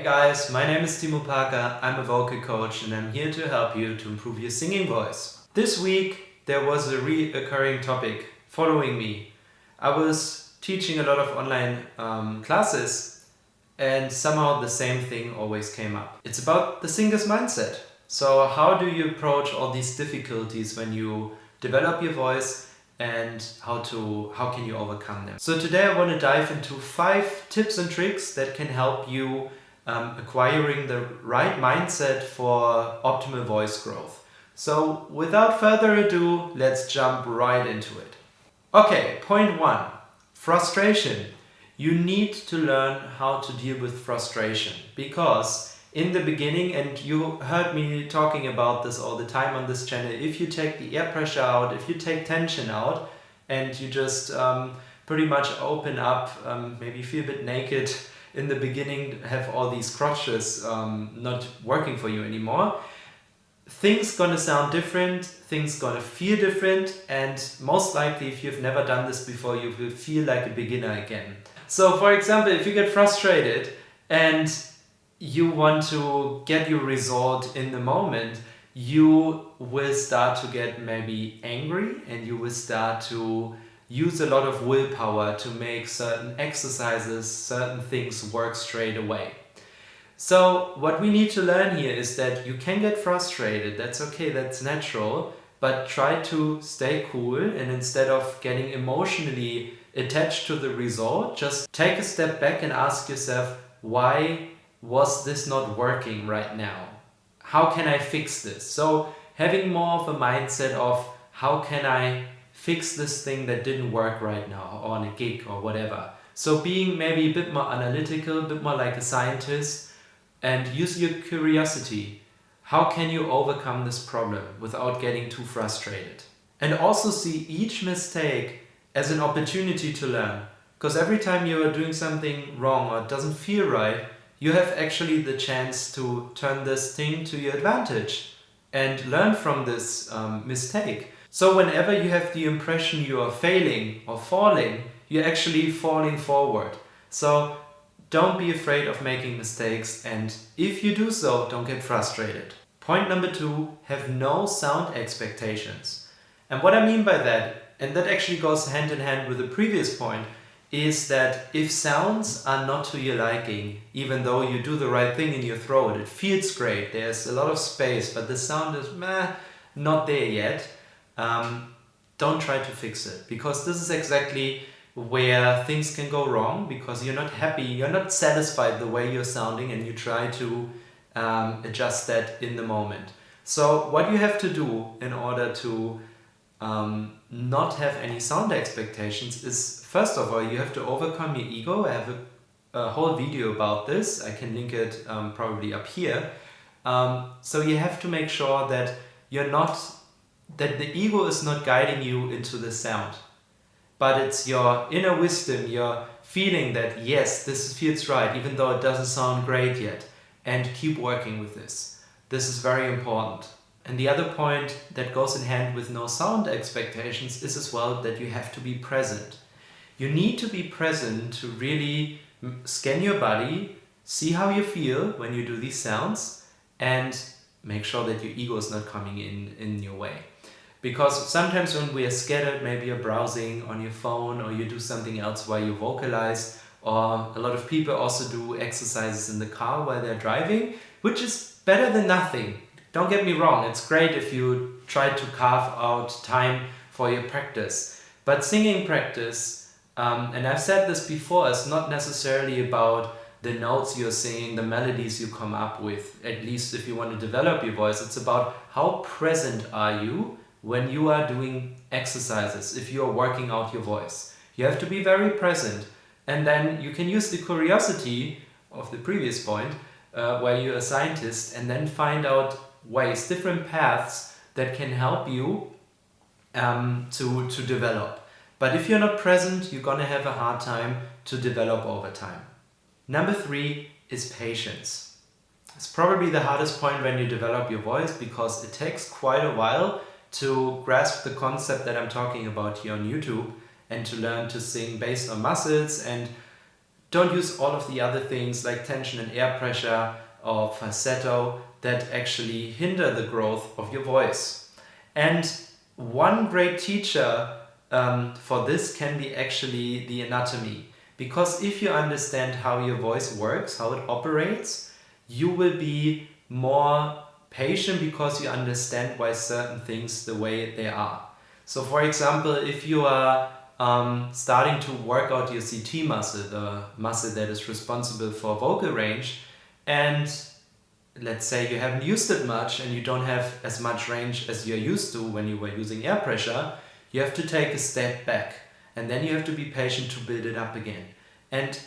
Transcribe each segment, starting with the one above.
Hey guys, my name is Timo Parker, I'm a vocal coach and I'm here to help you to improve your singing voice. This week there was a reoccurring topic following me. I was teaching a lot of online classes and somehow the same thing always came up. It's about the singer's mindset. So how do you approach all these difficulties when you develop your voice and how can you overcome them? So today I want to dive into 5 tips and tricks that can help you acquiring the right mindset for optimal voice growth. So without further ado, let's jump right into it. Okay, point 1, frustration. You need to learn how to deal with frustration because in the beginning, and you heard me talking about this all the time on this channel, if you take the air pressure out, if you take tension out and you just pretty much open up, maybe feel a bit naked in the beginning, have all these crutches not working for you anymore, things gonna sound different, things gonna feel different, and most likely if you've never done this before, you will feel like a beginner again. So for example, if you get frustrated and you want to get your result in the moment, you will start to get maybe angry and you will start to use a lot of willpower to make certain exercises, certain things work straight away. So what we need to learn here is that you can get frustrated, that's okay, that's natural, but try to stay cool and instead of getting emotionally attached to the result, just take a step back and ask yourself, why was this not working right now? How can I fix this? So having more of a mindset of how can I fix this thing that didn't work right now or on a gig or whatever. So being maybe a bit more analytical, a bit more like a scientist and use your curiosity. How can you overcome this problem without getting too frustrated? And also see each mistake as an opportunity to learn. Because every time you are doing something wrong or it doesn't feel right, you have actually the chance to turn this thing to your advantage and learn from this mistake. So whenever you have the impression you are failing or falling, you're actually falling forward. So don't be afraid of making mistakes, and if you do so, don't get frustrated. Point number 2, have no sound expectations. And what I mean by that, and that actually goes hand in hand with the previous point, is that if sounds are not to your liking, even though you do the right thing in your throat, it feels great, there's a lot of space, but the sound is not there yet, don't try to fix it, because this is exactly where things can go wrong, because you're not happy, you're not satisfied the way you're sounding, and you try to adjust that in the moment. So what you have to do in order to not have any sound expectations is, first of all, you have to overcome your ego. I have a whole video about this, I can link it probably up here. So you have to make sure that that the ego is not guiding you into the sound, but it's your inner wisdom, your feeling that yes, this feels right, even though it doesn't sound great yet, and keep working with this. This is very important. And the other point that goes in hand with no sound expectations is as well that you have to be present. You need to be present to really scan your body, see how you feel when you do these sounds, and make sure that your ego is not coming in your way. Because sometimes when we are scattered, maybe you're browsing on your phone or you do something else while you vocalize, or a lot of people also do exercises in the car while they're driving, which is better than nothing. Don't get me wrong, it's great if you try to carve out time for your practice. But singing practice, and I've said this before, is not necessarily about the notes you're singing, the melodies you come up with, at least if you want to develop your voice. It's about how present are you when you are doing exercises, if you are working out your voice. You have to be very present, and then you can use the curiosity of the previous point, where you're a scientist, and then find out ways, different paths that can help you to develop. But if you're not present, you're gonna have a hard time to develop over time. Number 3 is patience. It's probably the hardest point when you develop your voice, because it takes quite a while to grasp the concept that I'm talking about here on YouTube and to learn to sing based on muscles and don't use all of the other things like tension and air pressure or falsetto that actually hinder the growth of your voice. And one great teacher for this can be actually the anatomy. Because if you understand how your voice works, how it operates, you will be more patient because you understand why certain things the way they are. So for example, if you are starting to work out your CT muscle, the muscle that is responsible for vocal range, and let's say you haven't used it much and you don't have as much range as you're used to when you were using air pressure, you have to take a step back and then you have to be patient to build it up again. And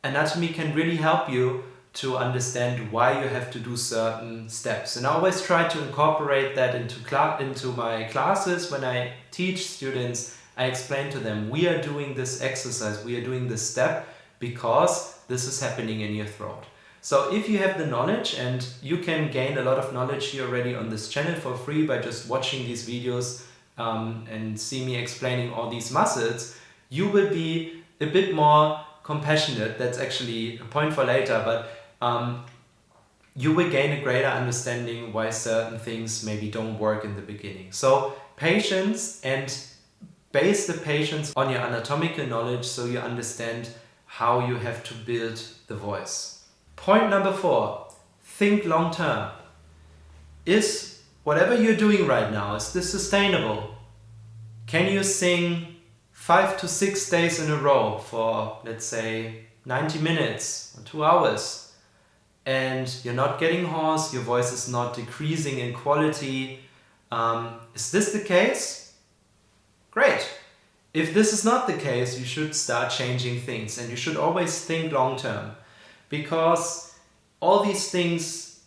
anatomy can really help you to understand why you have to do certain steps. And I always try to incorporate that into my classes. When I teach students, I explain to them, we are doing this exercise, we are doing this step because this is happening in your throat. So if you have the knowledge, and you can gain a lot of knowledge here already on this channel for free by just watching these videos and see me explaining all these muscles, you will be a bit more compassionate. That's actually a point for later, but you will gain a greater understanding why certain things maybe don't work in the beginning. So patience, and base the patience on your anatomical knowledge so you understand how you have to build the voice. Point number 4, think long term. Is whatever you're doing right now, is this sustainable? Can you sing 5 to 6 days in a row for, let's say, 90 minutes or 2 hours, and you're not getting hoarse, your voice is not decreasing in quality? Is this the case? Great. If this is not the case, you should start changing things, and you should always think long term, because all these things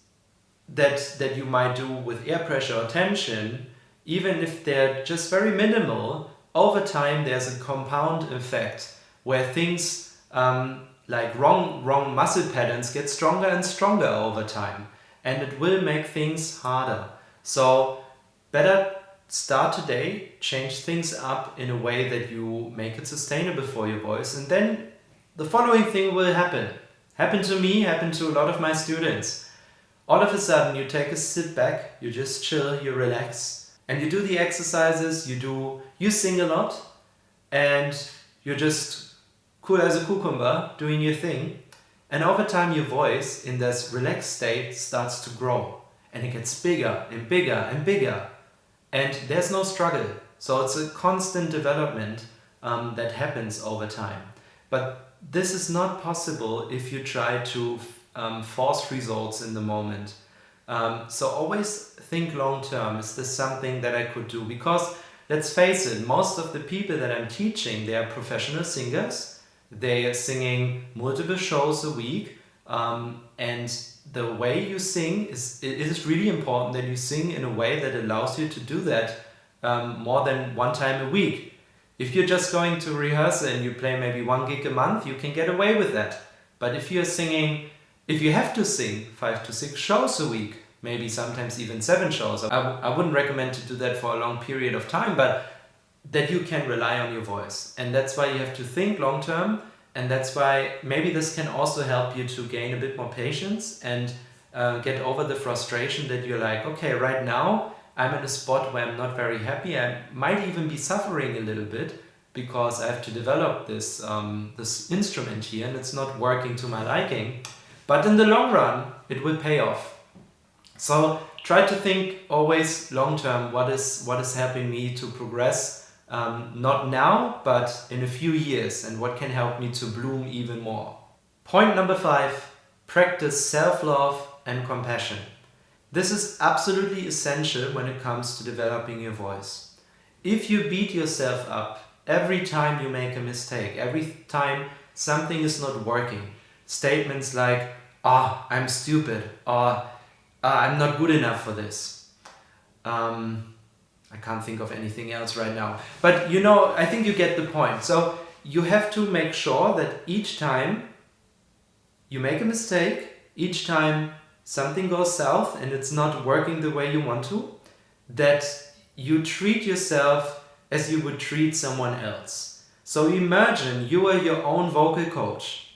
that you might do with air pressure or tension, even if they're just very minimal, over time there's a compound effect where things like wrong muscle patterns get stronger and stronger over time, and it will make things harder. So better start today, change things up in a way that you make it sustainable for your voice, and then the following thing will happen. Happened to me, happened to a lot of my students. All of a sudden you take a sit back, you just chill, you relax, and you do the exercises, you sing a lot, and you're just cool as a cucumber doing your thing. And over time your voice in this relaxed state starts to grow, and it gets bigger and bigger and bigger. And there's no struggle. So it's a constant development that happens over time. But this is not possible if you try to force results in the moment. So always think long term. Is this something that I could do? Because let's face it, most of the people that I'm teaching, they are professional singers. They are singing multiple shows a week. And the way you sing, it is really important that you sing in a way that allows you to do that more than one time a week. If you're just going to rehearse and you play maybe 1 gig a month, you can get away with that. But if you have to sing 5 to 6 shows a week, maybe sometimes even 7 shows, I wouldn't recommend to do that for a long period of time, but that you can rely on your voice. And that's why you have to think long term, and that's why maybe this can also help you to gain a bit more patience and get over the frustration that you're like, okay, right now I'm in a spot where I'm not very happy. I might even be suffering a little bit because I have to develop this instrument here and it's not working to my liking. But in the long run, it will pay off. So try to think always long term, what is helping me to progress, not now, but in a few years, and what can help me to bloom even more. Point number 5, practice self-love and compassion. This is absolutely essential when it comes to developing your voice. If you beat yourself up every time you make a mistake, every time something is not working, statements like, I'm stupid, or I'm not good enough for this. I can't think of anything else right now. But I think you get the point. So you have to make sure that each time you make a mistake, each time something goes south and it's not working the way you want to, that you treat yourself as you would treat someone else. So imagine you are your own vocal coach.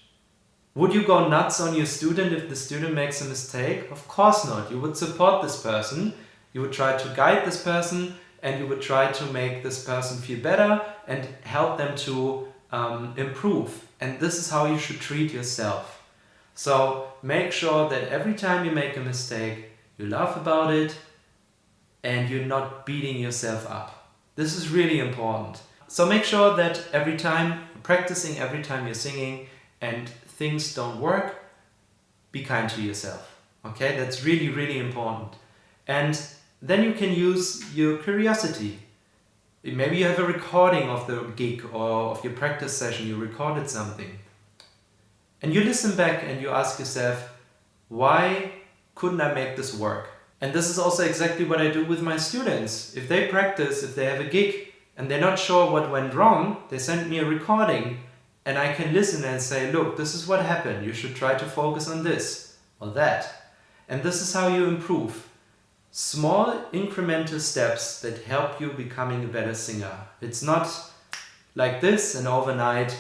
Would you go nuts on your student if the student makes a mistake? Of course not. You would support this person, you would try to guide this person, and you would try to make this person feel better and help them to improve. And this is how you should treat yourself. So make sure that every time you make a mistake, you laugh about it and you're not beating yourself up. This is really important. So make sure that every time you're practicing, every time you're singing and things don't work, be kind to yourself. Okay, that's really, really important. And then you can use your curiosity. Maybe you have a recording of the gig or of your practice session, you recorded something. And you listen back and you ask yourself, why couldn't I make this work? And this is also exactly what I do with my students. If they practice, if they have a gig and they're not sure what went wrong, they send me a recording and I can listen and say, look, this is what happened. You should try to focus on this or that. And this is how you improve. Small incremental steps that help you becoming a better singer. It's not like this and overnight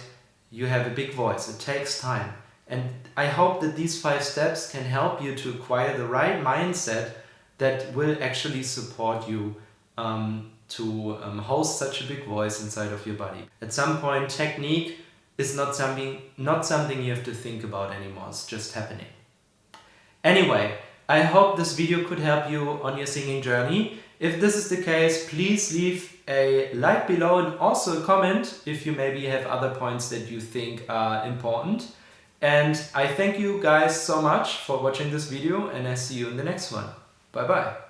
you have a big voice. It takes time. And I hope that these 5 steps can help you to acquire the right mindset that will actually support you to host such a big voice inside of your body. At some point, technique is not something you have to think about anymore. It's just happening. Anyway, I hope this video could help you on your singing journey. If this is the case, please leave a like below and also a comment if you maybe have other points that you think are important. And I thank you guys so much for watching this video and I see you in the next one. Bye bye.